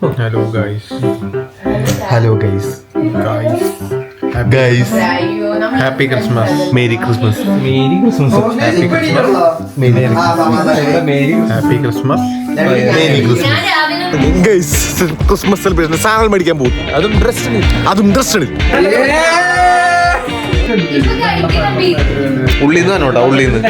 Hello guys. Hello guys. Guys. Happy Christmas. Merry Christmas. Merry Christmas. Happy Christmas. Happy Christmas. Merry Christmas. Guys, Christmas celebration സാധനം മേടിക്കാൻ പോകും. അതും ഡ്രസ്സിന്. ഉള്ളിന്ന് തന്നെ കേട്ടോ, ഉള്ളിന്ന്.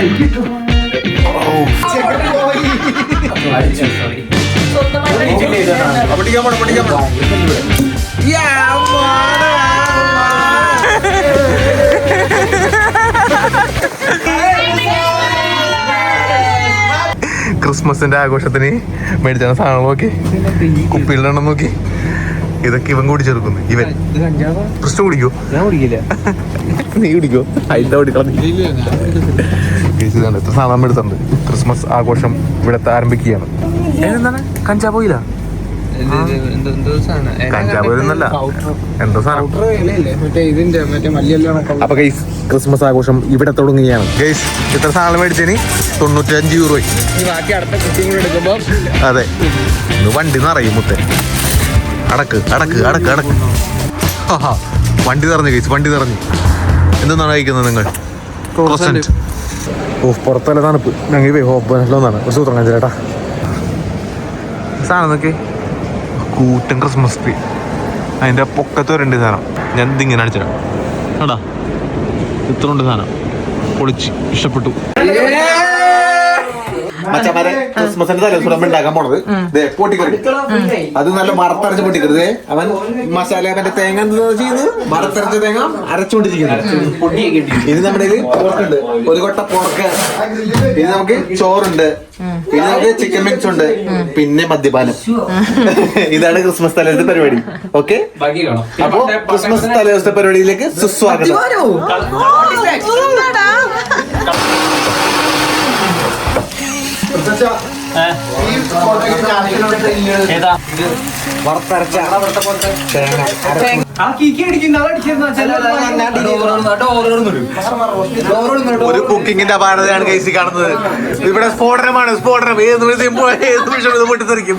ക്രിസ്മസിന്റെ ആഘോഷത്തിന് മേടിച്ച സാധനം നോക്കി, കുപ്പിയിലെണ്ണം നോക്കി. ഇതൊക്കെ ഇവൻ കൂടി ചേർക്കുന്നു. ഇവൻ ക്രിസ്റ്റോ കുടിക്കോ? നീ കുടിക്കോ? ഇതാണ് എത്ര സാധനം എടുത്തിട്ടുണ്ട്. ക്രിസ്മസ് ആഘോഷം ഇവിടത്തെ ആരംഭിക്കുകയാണ്. എന്താണ് കഞ്ചാബോയില? കഞ്ചാബ് എന്നല്ല, എന്തോ സാധനം. അപ്പൊ ഗൈസ്, ക്രിസ്മസ് ആഘോഷം ഇവിടെ തുടങ്ങുകയാണ്. ഗൈസ്, ഇത്ര സാധനം മേടിച്ചതിന് 95 യൂറോ. അതെ, ഇന്ന് വണ്ടി നിറയും മുത്തേ. അടക്ക്. വണ്ടി നിറഞ്ഞു ഗൈസ്, വണ്ടി നിറഞ്ഞു. എന്തെന്നാണ് കഴിക്കുന്നത് നിങ്ങൾ? പുറത്തല്ല തണുപ്പ്. ഞങ്ങൾ ഹോപ്പാണ് ഒരു സൂത്രം കാണിച്ചേട്ടാ. സാധനം നോക്കി, കൂട്ടൻ ക്രിസ്മസ് ട്രീ. അതിന്റെ പൊക്കത്ത് വരേണ്ട സാധനം. ഞാൻ ഇതിങ്ങനെ അടിച്ചിടാം. എടാ, ഇത്ര ഉണ്ട് സാധനം. പൊളിച്ച് ഇഷ്ടപ്പെട്ടു. മച്ചമാരെ, ക്രിസ്മസിന്റെ തലേദിവസം ഉണ്ടാക്കാൻ പോണത് പൊട്ടിക്കറി. അത് നല്ല വറുത്തരച്ച് പൊട്ടിക്കരുത്. അവൻ മസാല അവന്റെ തേങ്ങ ചെയ്യുന്നത് വറുത്തരച്ച തേങ്ങ അരച്ചുകൊണ്ടിരിക്കുന്നത്. ഇത് നമ്മുടെ പോർക്കുണ്ട്, ഒരു കൊട്ട പോർക്ക്. ഇത് നമുക്ക് ചോറുണ്ട്, പിന്നെ നമുക്ക് ചിക്കൻ മിക്സ് ഉണ്ട്, പിന്നെ മദ്യപാനം. ഇതാണ് ക്രിസ്മസ് തലേദിവസത്തെ പരിപാടി. ഓക്കെ, അപ്പൊ ക്രിസ്മസ് തലേദിവസത്തെ പരിപാടിയിലേക്ക് സുസ്വാഗതം. ഒരു കുക്കിങ്ങിന്റെ അപാരതയാണ് കേസി കാണുന്നത്. ഇവിടെ സ്ഫോടനമാണ്, സ്ഫോടനം. ഏത് നിമിഷം ഇത് പൊട്ടിത്തെറിക്കും.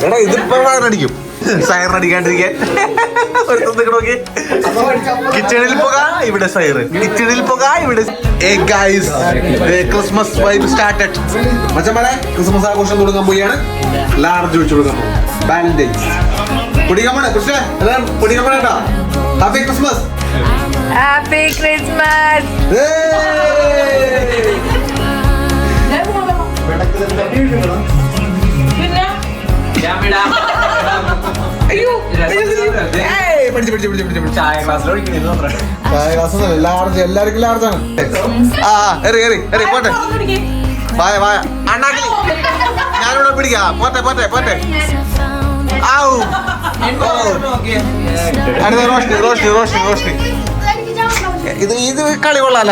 എടാ, ഇതിപ്പോ അടിക്കും. സൈറടിക്കാണ്ടിരിക്കാൻ കിച്ചണിൽ പോക, ഇവിടെ സൈറ്. കിച്ചണിൽ പോക, ഇവിടെ. Christmas vibe started. മച്ചന്മാരെ, ക്രിസ്മസ് ആഘോഷം തുടങ്ങാൻ പോയാണ്. ലാർജ് വെച്ച് കൊടുക്കാൻ പോകും. വാലന്റൈൻസ് കുടിക്കാൻ പോണേ. കൃഷ്ണ കുടിക്കാൻ പോണേട്ടാ. Happy Christmas. Happy Christmas. എല്ലാവർക്കും ലാർജാണ്. പോട്ടെ, വായ അണ്ണാക്കി. ഞാനിവിടെ പിടിക്കാം. പോട്ടെ. റോഷ്നി. ഇത് കളി കൊള്ളാല.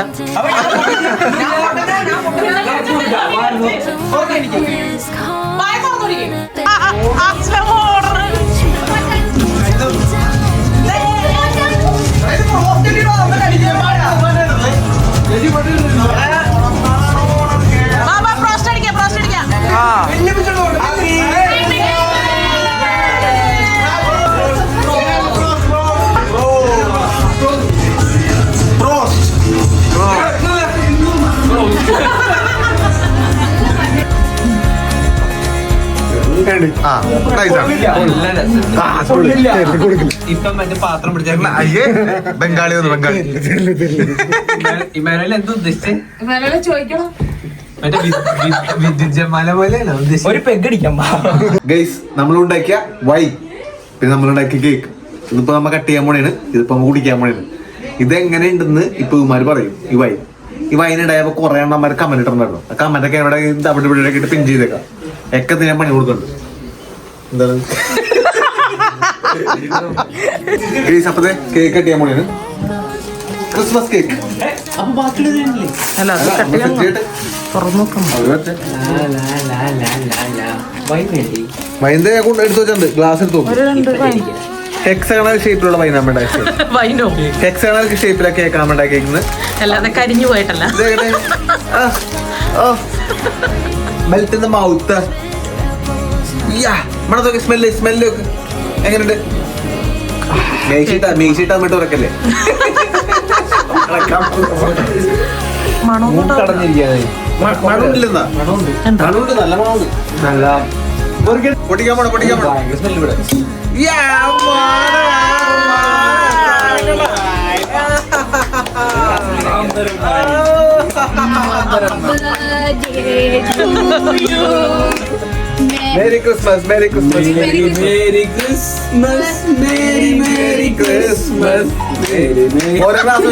ബംഗാളി ഒരു പെഗടിക്കാം. ഗൈസ്, നമ്മളുണ്ടാക്കിയ വൈൻ, പിന്നെ നമ്മളുണ്ടാക്കിയ കേക്ക്. ഇതിപ്പോ നമ്മ കട്ട് ചെയ്യാൻ പോണേണ്. ഇതിപ്പോ നമ്മ കുടിക്കാൻ പോണേണ്. ഇതെങ്ങനെ ഉണ്ടെന്ന് ഇപ്പൊ ഇവന്മാര് പറയും. ഈ വൈൻ ഉണ്ടായപ്പോ കുറെ എണ്ണന്മാര് കമന്റ് ഇട്ടുണ്ടായിരുന്നു. ആ കമന്റ് ഒക്കെ ഇവിടെ അവിടെ ഇട്ട് പിൻ ചെയ്തേക്കാം. ഒക്കെ ഞാൻ പണി കൊടുക്കുന്നുണ്ട്. എന്താണ് അപ്പത്തെ കേക്ക് കട്ട് ചെയ്യാൻ പോണേണ്. Christmas cake. വൈൻ്റെ എടുത്തു വെച്ചിട്ടുണ്ട്. ഗ്ലാസ് എടുത്തു. ഹെക്സഗണൽ ഷേപ്പിലുള്ള വൈനാണ് ഹെക്സഗണൽ ഷേപ്പിലെ കേക്കാണ് ഉണ്ടാക്കിയിരിക്കുന്നത്. അല്ലാതെ കരിഞ്ഞു പോയിട്ടല്ല. Melt in the mouth. മണത്തൊക്കെ സ്മെല്ല് എങ്ങനെയുണ്ട്? മേശീട്ടാ അങ്ങോട്ട് ഉറക്കല്ലേ? മണമുണ്ടില്ലെന്നാ? മണമുണ്ട്, നല്ല മണമുണ്ട്. പൊട്ടിക്കാൻ പോണോ? Merry Christmas, Merry Christmas, Merry Christmas, Merry Christmas. ഓരോ ഗ്ലാസ്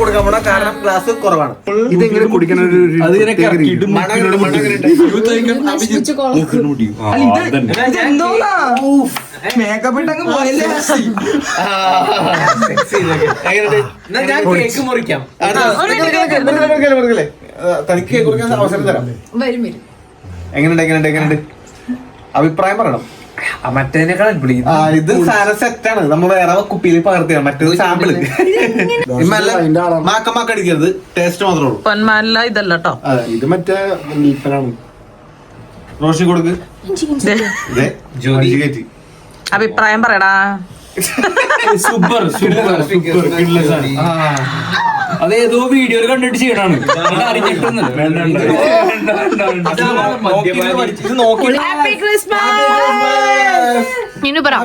കൊടുക്കാൻ പോണ, കാരണം ഗ്ലാസ് കുറവാണ്. ഇതെങ്ങനെ കുടിക്കണ മേക്കപ്പ് ഇട്ടങ്ങ് പോയല്ലേ. കേക്ക് മുറിക്കാം. തനിക്ക് കുറിക്കാൻ അവസരം തരാം. എങ്ങനെയുണ്ട്? അഭിപ്രായം പറയണം. മറ്റേതിനേക്കാൾ ഇത് സാധനം സെറ്റാണ്. നമ്മ വേറെ കുപ്പിയിൽ പകർത്തിയാണ്. മറ്റേത് സാമ്പിള് മാക്കമാക്ക അടിക്കരുത്. ടേസ്റ്റ് മാത്രമേ ഉള്ളൂ. പൊന്മാല ഇതല്ല കേട്ടോ. ഇത് മറ്റേ നീപ്പനാണ്. റോഷി കൊടുക്ക്. ജോലി അഭിപ്രായം പറയടാ. സൂപ്പർ അതേതോ വീഡിയോയിൽ കണ്ടിട്ട് ചെയ്യണാണ്. Happy Christmas. ഇനി പറ.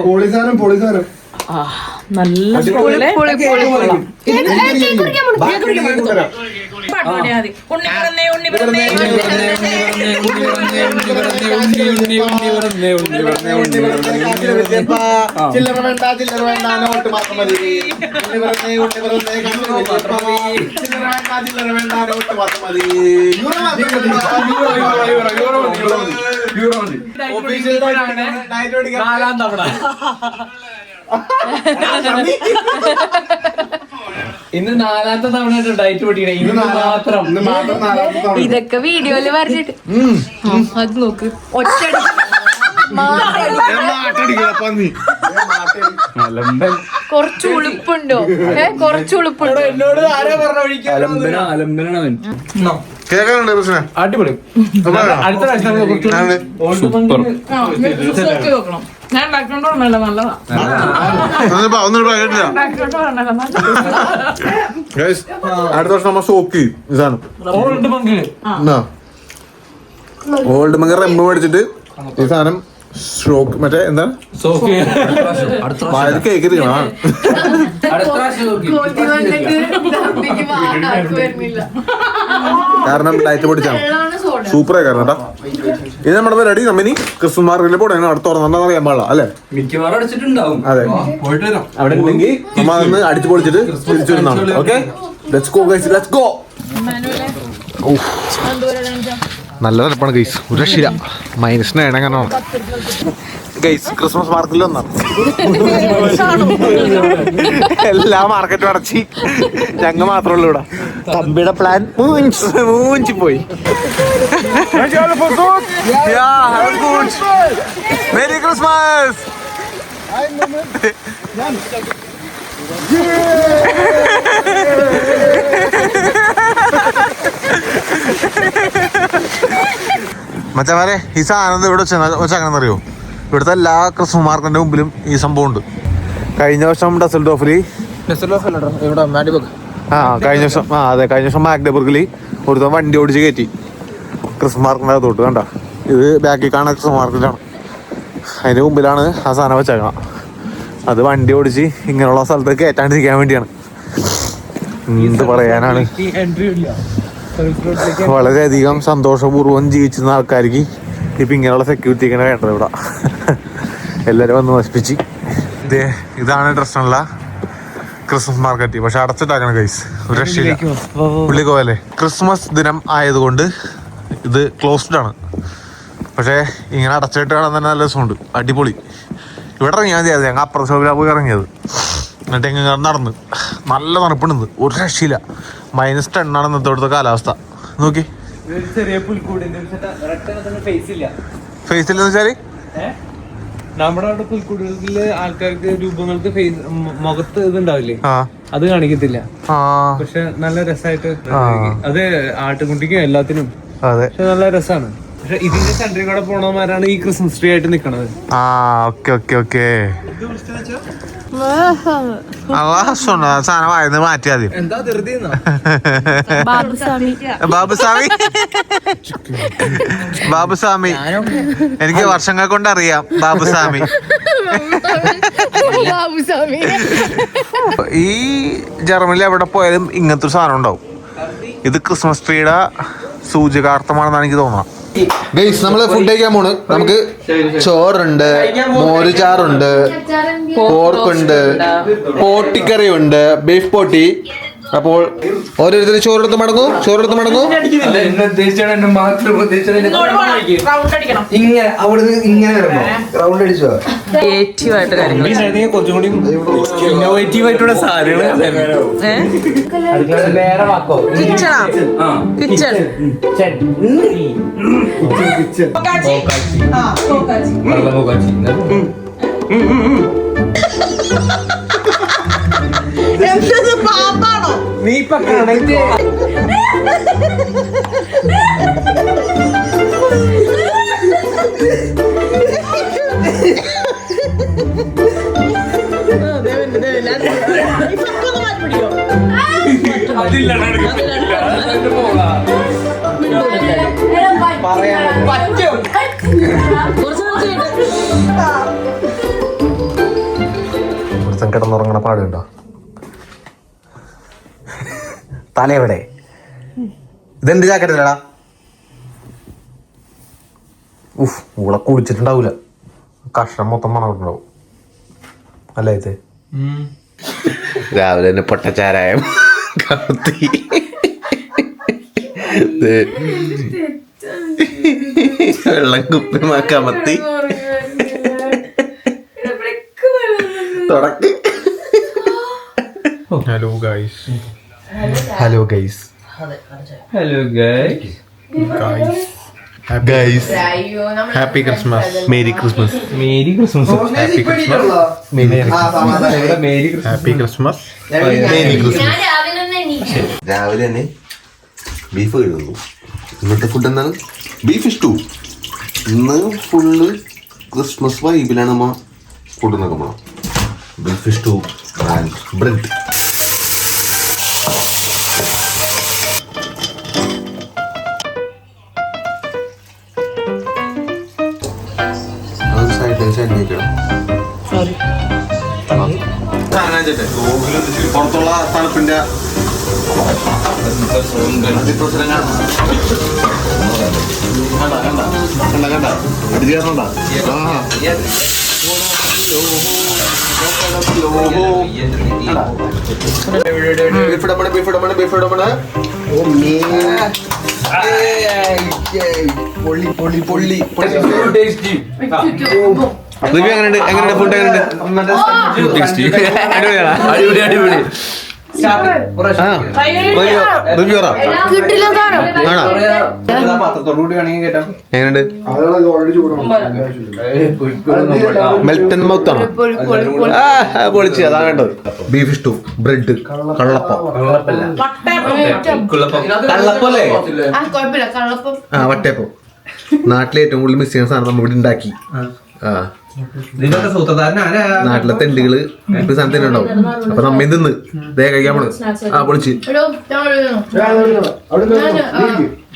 പൊളിസാരം നല്ല ചില്ലറ വേണ്ട നോട്ട് മാത്രം മതി. ഇന്ന് 4ാമത്തെ തവണ ഡയറ്റ് പൊട്ടിക്കണേ. ഇന്ന് മാത്രം ഇതൊക്കെ വീഡിയോയില് പറഞ്ഞിട്ട് അത് നോക്ക്. ഒറ്റടി കുറച്ച് ഉളുപ്പുണ്ടോ? എന്നോട് ആരാ പറഞ്ഞ അലമ്പനാണ്. കേൾക്കാനുണ്ട് പ്രശ്നം. അടിപൊളി. അടുത്ത പ്രാവശ്യം ഞാൻ ബാക്ക്ഗ്രൗണ്ട് പറഞ്ഞല്ലോ നല്ലതാ. അടുത്ത വർഷം നമ്മ സോക്കി ഇതാണ് ഓൾഡ് മങ്കർ റെമ്പ് മേടിച്ചിട്ട് ഈ സാധനം ഷോക്ക് മറ്റേ എന്താ കേക്ക് കാരണം ഡയറ്റ് പൊടിച്ചാണ് സൂപ്പറായി കാരണം കേട്ടോ. ഇത് നമ്മുടെ പരിപാടി നമ്മിനി ക്രിസ്മസ് മാർക്കറ്റിൽ പോടെ അടുത്ത് തുറന്നെന്ന് അറിയാൻ പാടില്ല അല്ലേ? മിക്കവാറും അടിച്ചിട്ടുണ്ടാവും. അതെ, അവിടെ ഉണ്ടെങ്കിൽ നമ്മ അതൊന്ന് അടിച്ചു പൊളിച്ചിട്ട് തിരിച്ചു വരുന്നതാണ്. Okay, let's go guys, let's go. നല്ല തരപ്പാണ് ഗൈസ്, ഒരു രക്ഷയില്ല. -9 എങ്ങനെ ഗൈസ് ക്രിസ്മസ് മാർക്കറ്റിൽ വന്നാണ്. എല്ലാ മാർക്കറ്റും അടച്ചി, ഞങ്ങ മാത്രമേ ഉള്ളൂ ഇവിടെ. തമ്പിയുടെ പ്ലാൻ മൂഞ്ചി പോയി. Merry Christmas. മച്ചാമാരെ, ഈ സാധനം ഇവിടെ വെച്ചങ്ങനെ അറിയോ? ഇവിടുത്തെ എല്ലാ ക്രിസ്മസ് മാർക്കറ്റിന്റെ മുമ്പിലും ഈ സംഭവം ഉണ്ട്. കഴിഞ്ഞ വർഷം ഡസൽഡോഫിൽ കഴിഞ്ഞ വർഷം മാഗ്ഡബർഗിൽ ഒരുത്തം വണ്ടി ഓടിച്ച് കയറ്റി ക്രിസ്മസ് മാർക്കറ്റിന്റെ അകത്തോട്ട്. കണ്ട, ഇത് ബാക്കിൽ കാണുന്ന ക്രിസ്മസ് മാർക്കറ്റാണ്. അതിന്റെ മുമ്പിലാണ് ആ സാധനം വെച്ചേക്കണം. അത് വണ്ടി ഓടിച്ച് ഇങ്ങനെയുള്ള സ്ഥലത്ത് കയറ്റാണ്ടിരിക്കാൻ വേണ്ടിയാണ്. എന്ത് പറയാനാണ്, വളരെയധികം സന്തോഷപൂർവ്വം ജീവിച്ചിരുന്ന ആൾക്കാർക്ക് ഇപ്പം ഇങ്ങനെയുള്ള സെക്യൂരിറ്റി ഇങ്ങനെ വേണ്ടത് ഇവിടെ. എല്ലാവരും വന്ന് നശിപ്പിച്ച്. ഇതാണ് ഡ്രസ്സുള്ള ക്രിസ്മസ് മാർക്കറ്റ്, പക്ഷെ അടച്ചിട്ടാക്കണം ഗൈസ്, ഒരു രക്ഷയില്ല. പുള്ളിക്കോവല്ലേ, ക്രിസ്മസ് ദിനം ആയതുകൊണ്ട് ഇത് ക്ലോസ്ഡ് ആണ്. പക്ഷേ ഇങ്ങനെ അടച്ചിട്ട് കാണാൻ തന്നെ നല്ല രസമുണ്ട്, അടിപൊളി. ഇവിടെ ഇറങ്ങിയാൽ മതി. അത് ഞങ്ങൾ അപ്പുറത്തെ ഷോപ്പിലാണ് പോയി ഇറങ്ങിയത്. എന്നിട്ട് എങ്ങനെ നടന്ന് നല്ല തണുപ്പുണ്ട്, ഒരു രക്ഷയില്ല. -10 ആണ് ഇന്നത്തെ ഇവിടുത്തെ കാലാവസ്ഥ. നോക്കി, ഫേസ് ഇല്ലെന്ന് വെച്ചാല് നമ്മുടെ അവിടെ പുൽക്കൂടുകളില് ആൾക്കാർക്ക് രൂപങ്ങൾക്ക് മുഖത്ത് ഇതുണ്ടാവില്ലേ, അത് കാണിക്കത്തില്ല. ആ പക്ഷെ നല്ല രസമായിട്ട് അത് ആട്ടുകുട്ടിക്കും എല്ലാത്തിനും അതെ. പക്ഷെ നല്ല രസമാണ്. പക്ഷെ ഇതിന്റെ സെന്ററിൽ കൂടെ പോണവന്മാരാണ് ഈ ക്രിസ്മസ് ട്രീ ആയിട്ട് നിക്കണത്. ആ ഓക്കെ ഓക്കെ ഓക്കെ. സാധനം വായന്ന് മാറ്റിയാ മതി. എന്താ ധൃതി ബാബുസ്വാമി ബാബുസ്വാമി എനിക്ക് വർഷങ്ങൾ കൊണ്ട് അറിയാം ബാബുസ്വാമി. ഈ ജർമ്മനിൽ എവിടെ പോയാലും ഇങ്ങനത്തെ ഒരു സാധനം ഉണ്ടാവും. ഇത് ക്രിസ്മസ് ട്രീയുടെ സൂചകാർത്ഥമാണെന്നാണ് എനിക്ക് തോന്നുന്നത്. ഗൈസ് നമ്മള് ഫുഡ് കഴിക്കാൻ പോണ്. നമുക്ക് ചോറുണ്ട്, മോരുചാറുണ്ട്, പോർക്കുണ്ട്, പോട്ടിക്കറി ഉണ്ട്, ബീഫ് പോട്ടി. അപ്പോൾ ഓരോരുത്തർ ചോറെടുത്ത് മടങ്ങും. ഇങ്ങനെ അവിടുന്ന് ഇങ്ങനെ റൗണ്ട് അടിച്ചോ. ക്രിയേറ്റീവായിട്ട് കാര്യങ്ങൾ കുറച്ചും കൂടി ഇന്നോവേറ്റീവ് ആയിട്ടുള്ള സാധനങ്ങൾ. വേറെ വാക്കോ കിച്ചൺ നീ ഇപ്പൊ കണക്ട് കിടന്നുറങ്ങണ പാടുണ്ടോ? തല എവിടെ? ഇതെന്ത് ജാക്കറ്റല്ലടാ? ഉഫ്, ഊളെ കുളിച്ചിട്ടുണ്ടാവൂല. കഷ്ണം മൊത്തം മണമുണ്ടാവും അല്ല ഇത്. രാവിലെ തന്നെ പൊട്ടച്ചാരായം കമത്തി. വെള്ളം കുപ്പിമാ കമത്തി തുടക്കി. Hello guys. Hello guys. Hello guys. Guys happy Christmas. Merry Christmas. Merry Christmas. Happy Christmas. Merry Christmas. Merry happy Christmas. Merry Christmas. രാവിലെ തന്നെ ബീഫ് കഴുകുന്നു. ഇന്നത്തെ ഫുഡ് എന്താണ്? Beef stew. ഇന്ന് ഫുള്ള് ക്രിസ്മസ് വൈബിലാണ് നമ്മ ഫുഡ് നോക്കുമ്പോൾ. Beef stew and bread. പുറത്തുള്ള തണുപ്പിന്റെ എങ്ങനെയുണ്ട് ഫുഡ്? എങ്ങനെയുണ്ട്? എങ്ങനെയുണ്ട്? മെൽറ്റൻ മൗത്താണോ? പൊളിച്ച് അതാ വേണ്ടത്. ബീഫ് സ്റ്റൂ, ബ്രെഡ്, കള്ളപ്പം. കള്ളപ്പല്ലേ? ആ വട്ടയപ്പം. നാട്ടിലെ ഏറ്റവും കൂടുതൽ മിസ് ചെയ്യുന്ന സാധനം നമ്മൾ ഇവിടെ ഉണ്ടാക്കി. ആ നാട്ടിലെ തെണ്ടുകള് ഇപ്പൊ സാധനം തന്നെ ഉണ്ടാവും. അപ്പൊ നമ്മ തിന്ന് ദേ കഴിക്കാൻ പോണ്. ആ പൊളിച്ച് അവിടെ